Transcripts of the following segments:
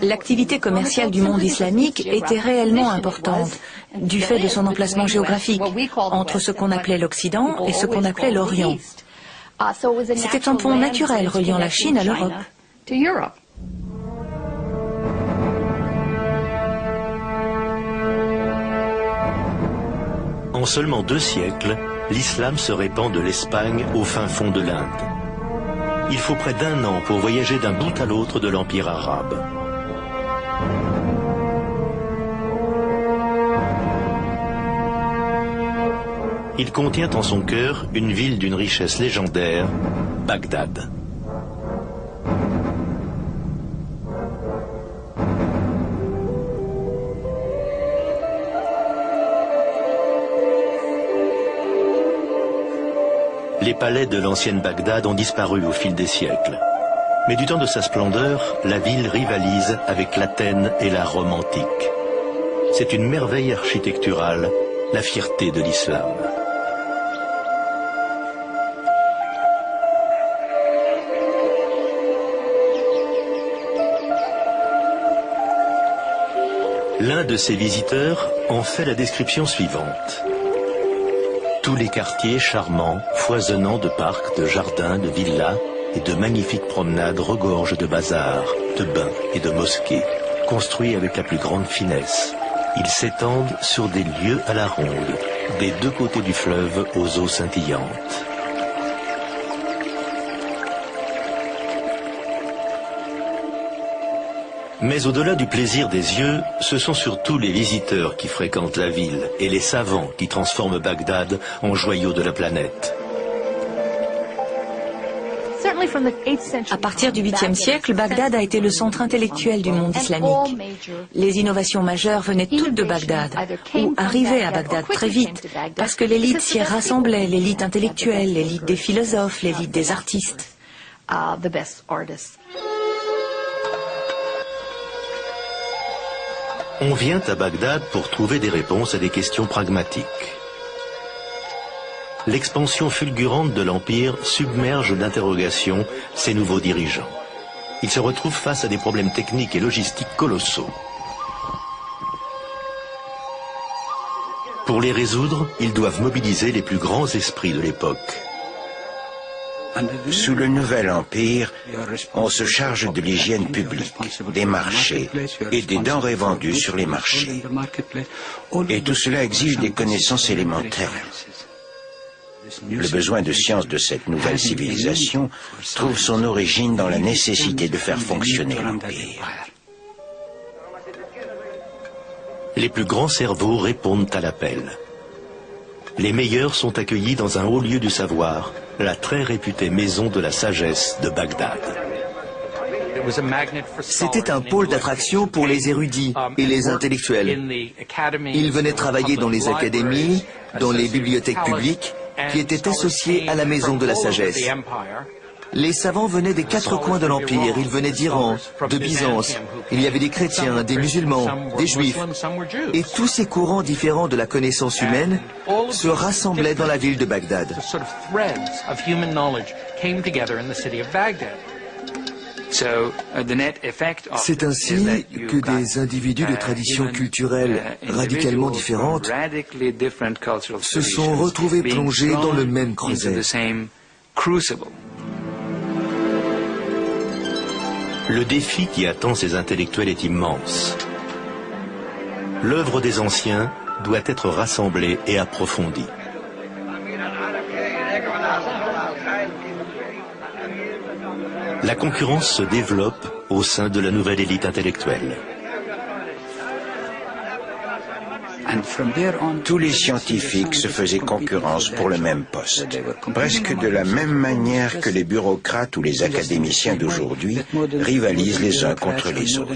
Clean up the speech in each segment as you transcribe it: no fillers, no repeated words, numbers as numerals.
L'activité commerciale du monde islamique était réellement importante, du fait de son emplacement géographique, entre ce qu'on appelait l'Occident et ce qu'on appelait l'Orient. C'était un pont naturel reliant la Chine à l'Europe. En seulement 2 siècles, l'islam se répand de l'Espagne au fin fond de l'Inde. Il faut près d'1 an pour voyager d'un bout à l'autre de l'Empire arabe. Il contient en son cœur une ville d'une richesse légendaire, Bagdad. Les palais de l'ancienne Bagdad ont disparu au fil des siècles. Mais du temps de sa splendeur, la ville rivalise avec l'Athènes et la Rome antique. C'est une merveille architecturale, la fierté de l'islam. L'un de ses visiteurs en fait la description suivante. Tous les quartiers charmants, foisonnants de parcs, de jardins, de villas et de magnifiques promenades regorgent de bazars, de bains et de mosquées, construits avec la plus grande finesse. Ils s'étendent sur des lieux à la ronde, des 2 côtés du fleuve aux eaux scintillantes. Mais au-delà du plaisir des yeux, ce sont surtout les visiteurs qui fréquentent la ville et les savants qui transforment Bagdad en joyau de la planète. À partir du 8e siècle, Bagdad a été le centre intellectuel du monde islamique. Les innovations majeures venaient toutes de Bagdad, ou arrivaient à Bagdad très vite, parce que l'élite s'y rassemblait, l'élite intellectuelle, l'élite des philosophes, l'élite des artistes. On vient à Bagdad pour trouver des réponses à des questions pragmatiques. L'expansion fulgurante de l'Empire submerge d'interrogations ses nouveaux dirigeants. Ils se retrouvent face à des problèmes techniques et logistiques colossaux. Pour les résoudre, ils doivent mobiliser les plus grands esprits de l'époque. Sous le nouvel empire, on se charge de l'hygiène publique, des marchés et des denrées vendues sur les marchés. Et tout cela exige des connaissances élémentaires. Le besoin de science de cette nouvelle civilisation trouve son origine dans la nécessité de faire fonctionner l'empire. Les plus grands cerveaux répondent à l'appel. Les meilleurs sont accueillis dans un haut lieu du savoir, la très réputée maison de la sagesse de Bagdad. C'était un pôle d'attraction pour les érudits et les intellectuels. Ils venaient travailler dans les académies, dans les bibliothèques publiques, qui étaient associées à la maison de la sagesse. Les savants venaient des 4 coins de l'Empire, ils venaient d'Iran, de Byzance, il y avait des chrétiens, des musulmans, des juifs, et tous ces courants différents de la connaissance humaine se rassemblaient dans la ville de Bagdad. C'est ainsi que des individus de traditions culturelles radicalement différentes se sont retrouvés plongés dans le même creuset. Le défi qui attend ces intellectuels est immense. L'œuvre des anciens doit être rassemblée et approfondie. La concurrence se développe au sein de la nouvelle élite intellectuelle. Tous les scientifiques se faisaient concurrence pour le même poste, presque de la même manière que les bureaucrates ou les académiciens d'aujourd'hui rivalisent les uns contre les autres.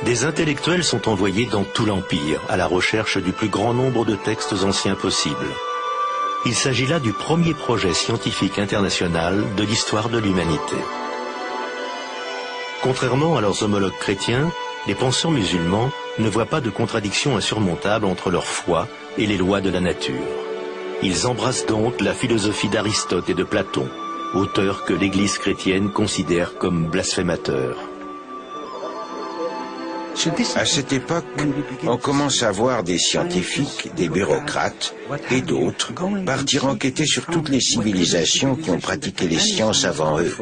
Des intellectuels sont envoyés dans tout l'Empire à la recherche du plus grand nombre de textes anciens possible. Il s'agit là du premier projet scientifique international de l'histoire de l'humanité. Contrairement à leurs homologues chrétiens, les penseurs musulmans ne voient pas de contradiction insurmontable entre leur foi et les lois de la nature. Ils embrassent donc la philosophie d'Aristote et de Platon, auteurs que l'Église chrétienne considère comme blasphémateurs. À cette époque, on commence à voir des scientifiques, des bureaucrates et d'autres partir enquêter sur toutes les civilisations qui ont pratiqué les sciences avant eux,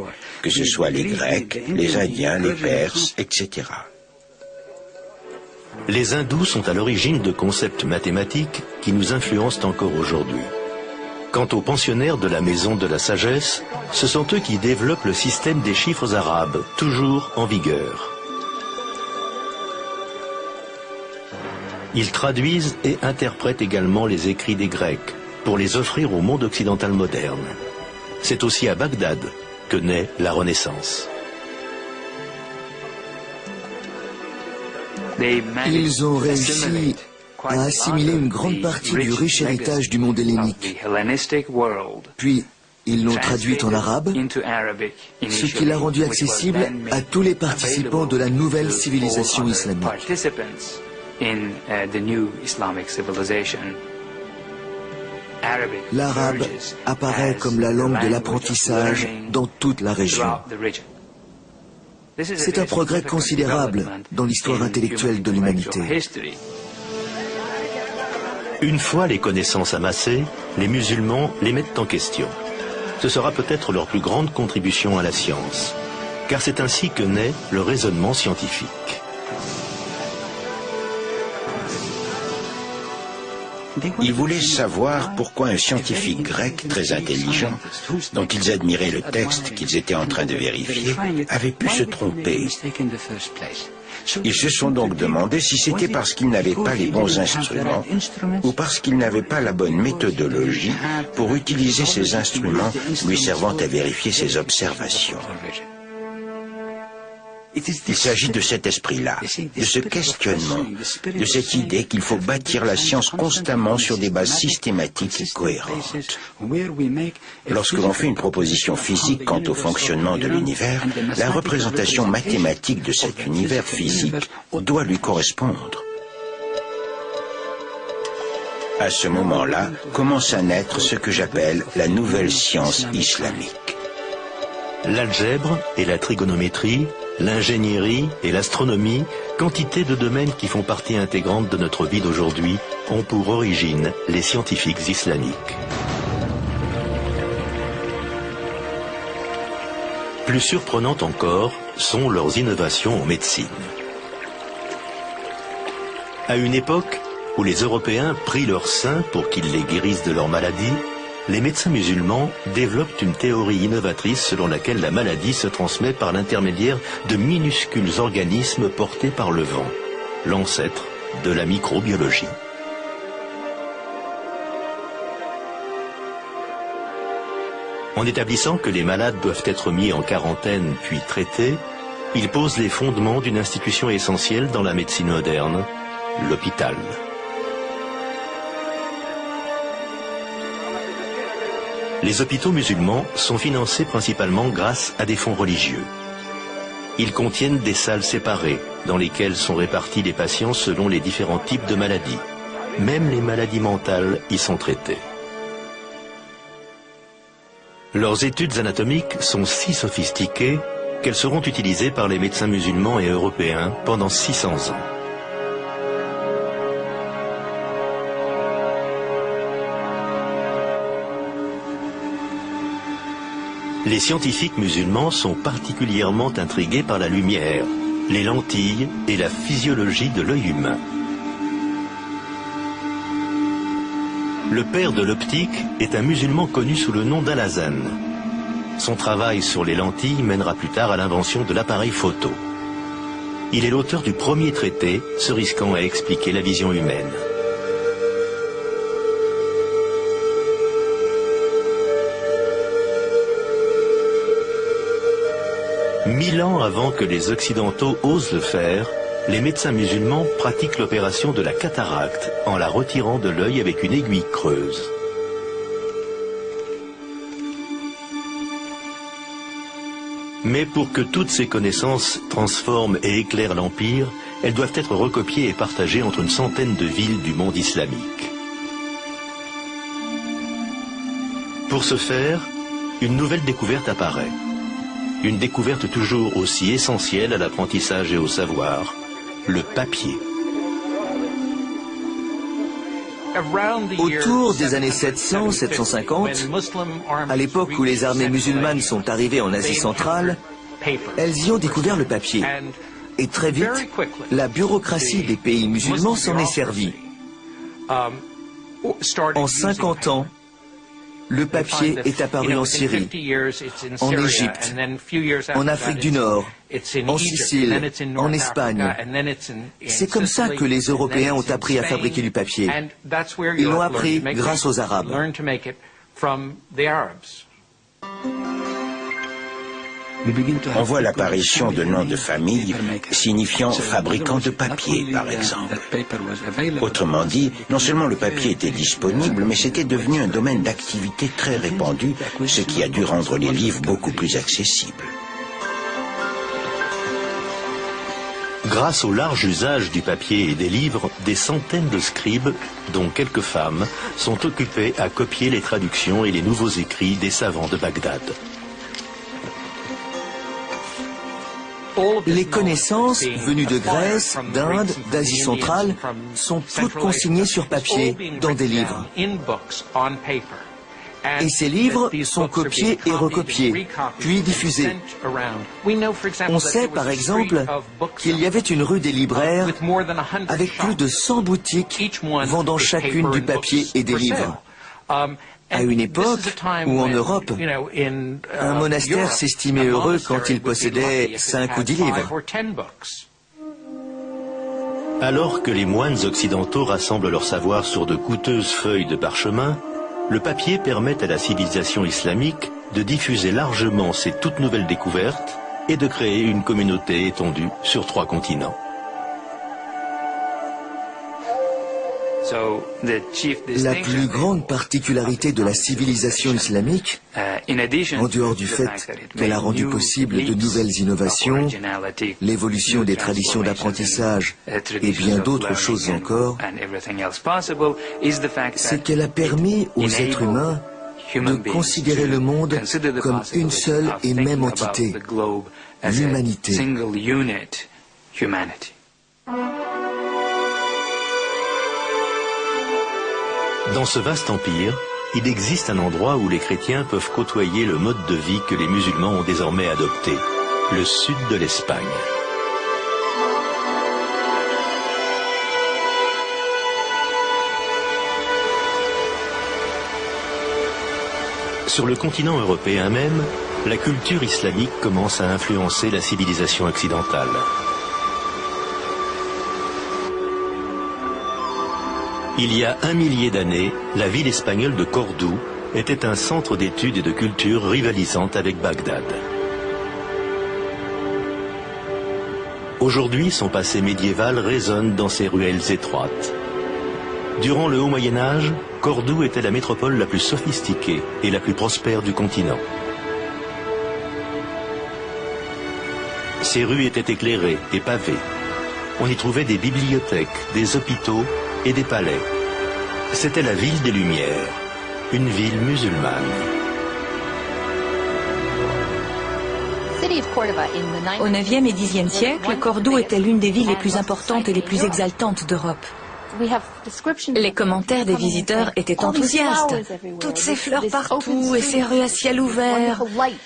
que ce soit les Grecs, les Indiens, les Perses, etc. Les hindous sont à l'origine de concepts mathématiques qui nous influencent encore aujourd'hui. Quant aux pensionnaires de la Maison de la Sagesse, ce sont eux qui développent le système des chiffres arabes, toujours en vigueur. Ils traduisent et interprètent également les écrits des Grecs pour les offrir au monde occidental moderne. C'est aussi à Bagdad que naît la Renaissance. Ils ont réussi à assimiler une grande partie du riche héritage du monde hellénique. Puis, ils l'ont traduite en arabe, ce qui l'a rendu accessible à tous les participants de la nouvelle civilisation islamique. L'arabe apparaît comme la langue de l'apprentissage dans toute la région. C'est un progrès considérable dans l'histoire intellectuelle de l'humanité. Une fois les connaissances amassées, les musulmans les mettent en question. Ce sera peut-être leur plus grande contribution à la science, car c'est ainsi que naît le raisonnement scientifique. Ils voulaient savoir pourquoi un scientifique grec très intelligent, dont ils admiraient le texte qu'ils étaient en train de vérifier, avait pu se tromper. Ils se sont donc demandé si c'était parce qu'ils n'avaient pas les bons instruments ou parce qu'ils n'avaient pas la bonne méthodologie pour utiliser ces instruments lui servant à vérifier ses observations. Il s'agit de cet esprit-là, de ce questionnement, de cette idée qu'il faut bâtir la science constamment sur des bases systématiques et cohérentes. Lorsque l'on fait une proposition physique quant au fonctionnement de l'univers, la représentation mathématique de cet univers physique doit lui correspondre. À ce moment-là, commence à naître ce que j'appelle la nouvelle science islamique. L'algèbre et la trigonométrie, l'ingénierie et l'astronomie, quantité de domaines qui font partie intégrante de notre vie d'aujourd'hui, ont pour origine les scientifiques islamiques. Plus surprenantes encore sont leurs innovations en médecine. À une époque où les Européens prient leurs saints pour qu'ils les guérissent de leurs maladies, les médecins musulmans développent une théorie innovatrice selon laquelle la maladie se transmet par l'intermédiaire de minuscules organismes portés par le vent, l'ancêtre de la microbiologie. En établissant que les malades doivent être mis en quarantaine puis traités, ils posent les fondements d'une institution essentielle dans la médecine moderne, l'hôpital. Les hôpitaux musulmans sont financés principalement grâce à des fonds religieux. Ils contiennent des salles séparées, dans lesquelles sont répartis les patients selon les différents types de maladies. Même les maladies mentales y sont traitées. Leurs études anatomiques sont si sophistiquées qu'elles seront utilisées par les médecins musulmans et européens pendant 600 ans. Les scientifiques musulmans sont particulièrement intrigués par la lumière, les lentilles et la physiologie de l'œil humain. Le père de l'optique est un musulman connu sous le nom d'Al-Hasan. Son travail sur les lentilles mènera plus tard à l'invention de l'appareil photo. Il est l'auteur du premier traité se risquant à expliquer la vision humaine. 1000 ans avant que les Occidentaux osent le faire, les médecins musulmans pratiquent l'opération de la cataracte en la retirant de l'œil avec une aiguille creuse. Mais pour que toutes ces connaissances transforment et éclairent l'Empire, elles doivent être recopiées et partagées entre une centaine de villes du monde islamique. Pour ce faire, une nouvelle découverte apparaît. Une découverte toujours aussi essentielle à l'apprentissage et au savoir, le papier. Autour des années 700-750, à l'époque où les armées musulmanes sont arrivées en Asie centrale, elles y ont découvert le papier. Et très vite, la bureaucratie des pays musulmans s'en est servie. En 50 ans, le papier est apparu en Syrie, en Égypte, en Afrique du Nord, en Sicile, en Espagne. C'est comme ça que les Européens ont appris à fabriquer du papier. Ils l'ont appris grâce aux Arabes. On voit l'apparition de noms de famille signifiant fabricant de papier, par exemple. Autrement dit, non seulement le papier était disponible, mais c'était devenu un domaine d'activité très répandu, ce qui a dû rendre les livres beaucoup plus accessibles. Grâce au large usage du papier et des livres, des centaines de scribes, dont quelques femmes, sont occupés à copier les traductions et les nouveaux écrits des savants de Bagdad. Les connaissances venues de Grèce, d'Inde, d'Asie centrale sont toutes consignées sur papier dans des livres. Et ces livres sont copiés et recopiés, puis diffusés. On sait par exemple qu'il y avait une rue des libraires avec plus de 100 boutiques vendant chacune du papier et des livres. À une époque où en Europe, un monastère s'estimait heureux quand il possédait 5 ou 10 livres. Alors que les moines occidentaux rassemblent leur savoir sur de coûteuses feuilles de parchemin, le papier permet à la civilisation islamique de diffuser largement ces toutes nouvelles découvertes et de créer une communauté étendue sur 3 continents. La plus grande particularité de la civilisation islamique, en dehors du fait qu'elle a rendu possible de nouvelles innovations, l'évolution des traditions d'apprentissage et bien d'autres choses encore, c'est qu'elle a permis aux êtres humains de considérer le monde comme une seule et même entité, l'humanité. Dans ce vaste empire, il existe un endroit où les chrétiens peuvent côtoyer le mode de vie que les musulmans ont désormais adopté, le sud de l'Espagne. Sur le continent européen même, la culture islamique commence à influencer la civilisation occidentale. Il y a 1 millier d'années, la ville espagnole de Cordoue était un centre d'études et de culture rivalisante avec Bagdad. Aujourd'hui, son passé médiéval résonne dans ses ruelles étroites. Durant le Haut Moyen-Âge, Cordoue était la métropole la plus sophistiquée et la plus prospère du continent. Ses rues étaient éclairées et pavées. On y trouvait des bibliothèques, des hôpitaux et des palais. C'était la ville des Lumières, une ville musulmane. Au 9e et 10e siècle, Cordoue était l'une des villes les plus importantes et les plus exaltantes d'Europe. Les commentaires des visiteurs étaient enthousiastes. Toutes ces fleurs partout et ces rues à ciel ouvert,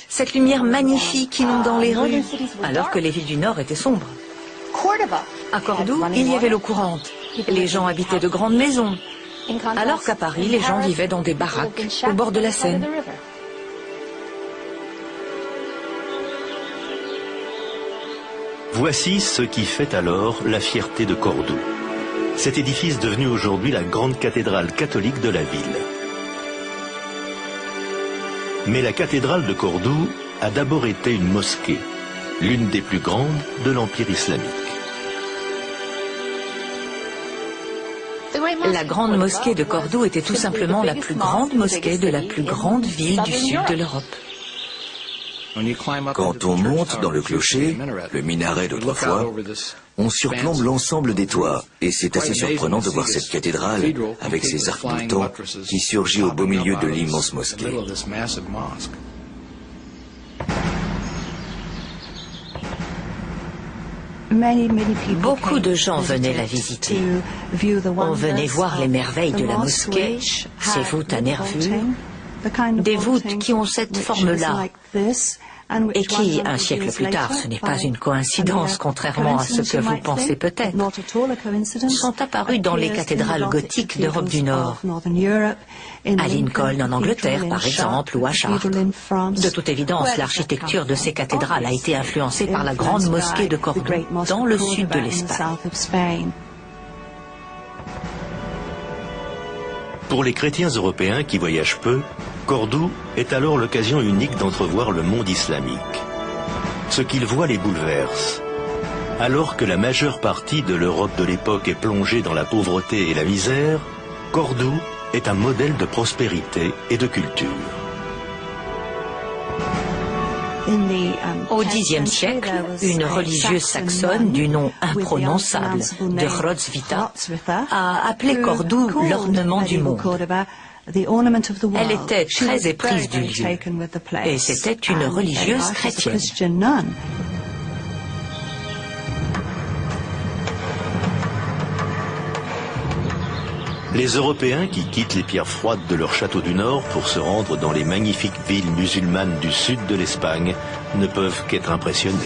cette lumière magnifique inondant les rues, alors que les villes du Nord étaient sombres. À Cordoue, il y avait l'eau courante. Les gens habitaient de grandes maisons, alors qu'à Paris, les gens vivaient dans des baraques au bord de la Seine. Voici ce qui fait alors la fierté de Cordoue. Cet édifice devenu aujourd'hui la grande cathédrale catholique de la ville. Mais la cathédrale de Cordoue a d'abord été une mosquée, l'une des plus grandes de l'Empire islamique. La grande mosquée de Cordoue était tout simplement la plus grande mosquée de la plus grande ville du sud de l'Europe. Quand on monte dans le clocher, le minaret d'autrefois, On surplombe l'ensemble des toits, et c'est assez surprenant de voir cette cathédrale, avec ses arcs-boutants, qui surgit au beau milieu de l'immense mosquée. Beaucoup de gens venaient la visiter. On venait voir les merveilles de la mosquée, ses voûtes à nervures, des voûtes qui ont cette forme-là, et qui, un siècle plus tard, ce n'est pas une coïncidence, contrairement à ce que vous pensez peut-être, sont apparues dans les cathédrales gothiques d'Europe du Nord, à Lincoln en Angleterre par exemple, ou à Chartres. De toute évidence, l'architecture de ces cathédrales a été influencée par la grande mosquée de Cordoue, dans le sud de l'Espagne. Pour les chrétiens européens qui voyagent peu, Cordoue est alors l'occasion unique d'entrevoir le monde islamique. Ce qu'ils voient les bouleverse. Alors que la majeure partie de l'Europe de l'époque est plongée dans la pauvreté et la misère, Cordoue est un modèle de prospérité et de culture. Au Xe siècle, une religieuse saxonne du nom imprononçable de Hrosvita a appelé Cordoue l'ornement du monde. Elle était très éprise du lieu, et c'était une religieuse chrétienne. Les Européens qui quittent les pierres froides de leur château du Nord pour se rendre dans les magnifiques villes musulmanes du sud de l'Espagne ne peuvent qu'être impressionnés.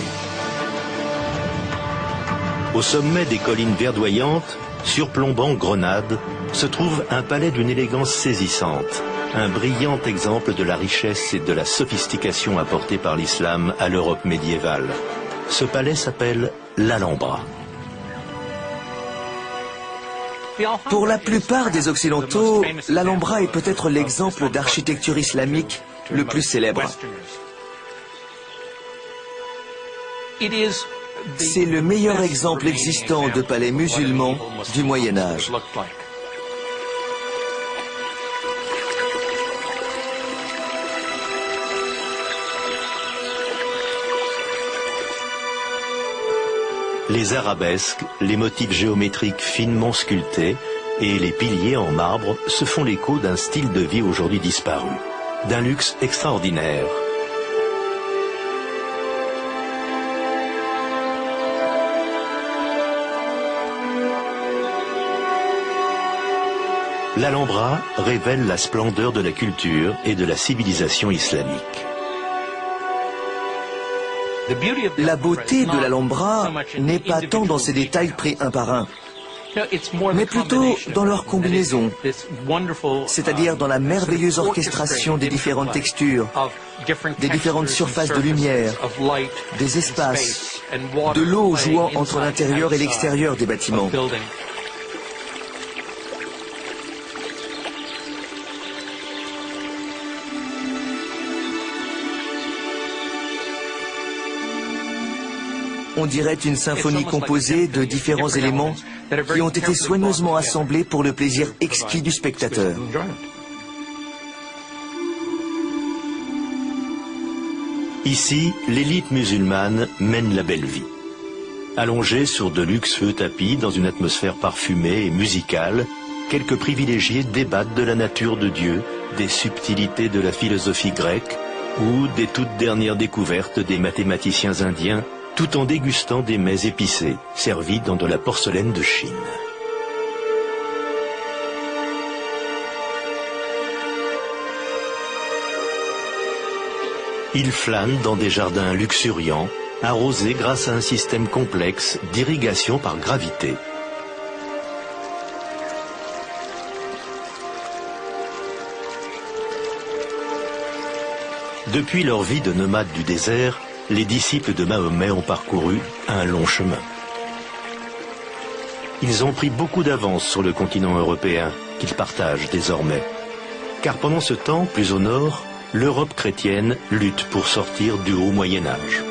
Au sommet des collines verdoyantes, surplombant Grenade, se trouve un palais d'une élégance saisissante, un brillant exemple de la richesse et de la sophistication apportée par l'islam à l'Europe médiévale. Ce palais s'appelle l'Alhambra. Pour la plupart des Occidentaux, l'Alhambra est peut-être l'exemple d'architecture islamique le plus célèbre. C'est le meilleur exemple existant de palais musulman du Moyen Âge. Les arabesques, les motifs géométriques finement sculptés et les piliers en marbre se font l'écho d'un style de vie aujourd'hui disparu, d'un luxe extraordinaire. L'Alhambra révèle la splendeur de la culture et de la civilisation islamique. La beauté de l'Alhambra n'est pas tant dans ses détails pris un par un, mais plutôt dans leur combinaison, c'est-à-dire dans la merveilleuse orchestration des différentes textures, des différentes surfaces de lumière, des espaces, de l'eau jouant entre l'intérieur et l'extérieur des bâtiments. On dirait une symphonie composée de différents éléments qui ont été soigneusement assemblés pour le plaisir exquis du spectateur. Ici, l'élite musulmane mène la belle vie. Allongés sur de luxueux tapis dans une atmosphère parfumée et musicale, quelques privilégiés débattent de la nature de Dieu, des subtilités de la philosophie grecque ou des toutes dernières découvertes des mathématiciens indiens, tout en dégustant des mets épicés, servis dans de la porcelaine de Chine. Ils flânent dans des jardins luxuriants, arrosés grâce à un système complexe d'irrigation par gravité. Depuis leur vie de nomades du désert, les disciples de Mahomet ont parcouru un long chemin. Ils ont pris beaucoup d'avance sur le continent européen, qu'ils partagent désormais. Car pendant ce temps, plus au nord, l'Europe chrétienne lutte pour sortir du haut Moyen Âge.